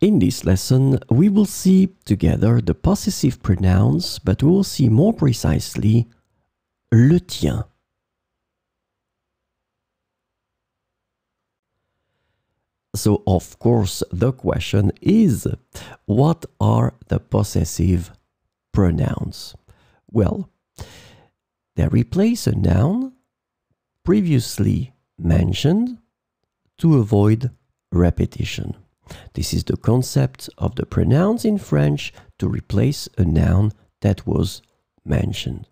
In this lesson, we will see together the possessive pronouns, but we will see more precisely le tien. So, of course, the question is, what are the possessive pronouns? Well, they replace a noun previously mentioned to avoid repetition. This is the concept of the pronouns in French to replace a noun that was mentioned.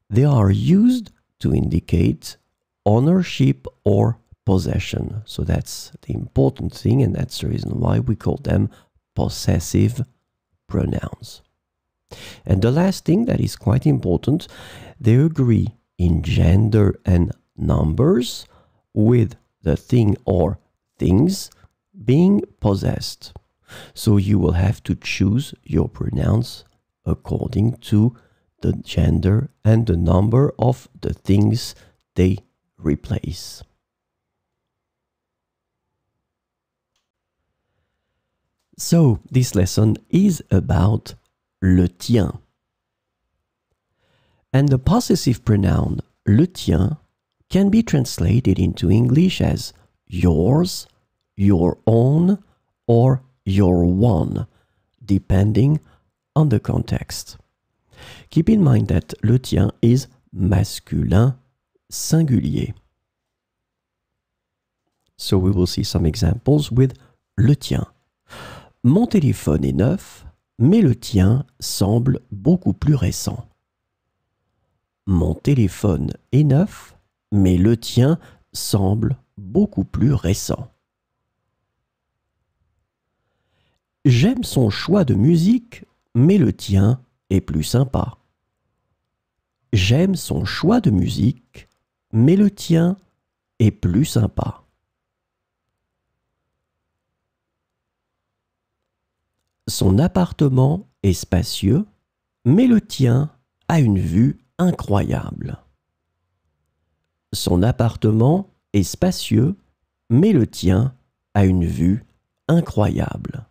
They are used to indicate ownership or possession. So that's the important thing, and that's the reason why we call them possessive pronouns. And the last thing that is quite important, they agree in gender and numbers with the thing or things being possessed. So you will have to choose your pronouns according to the gender and the number of the things they replace. So this lesson is about le tien. And the possessive pronoun le tien can be translated into English as yours, your own, or your one, depending on the context. Keep in mind that le tien is masculin singulier. So we will see some examples with le tien. Mon téléphone est neuf, mais le tien semble beaucoup plus récent. Mon téléphone est neuf, mais le tien semble beaucoup plus récent. J'aime son choix de musique, mais le tien est plus sympa. J'aime son choix de musique, mais le tien est plus sympa. Son appartement est spacieux, mais le tien a une vue incroyable. Son appartement est spacieux, mais le tien a une vue incroyable.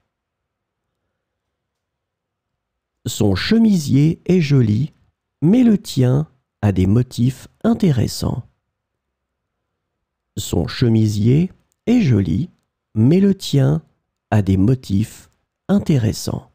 Son chemisier est joli, mais le tien a des motifs intéressants. Son chemisier est joli, mais le tien a des motifs intéressants.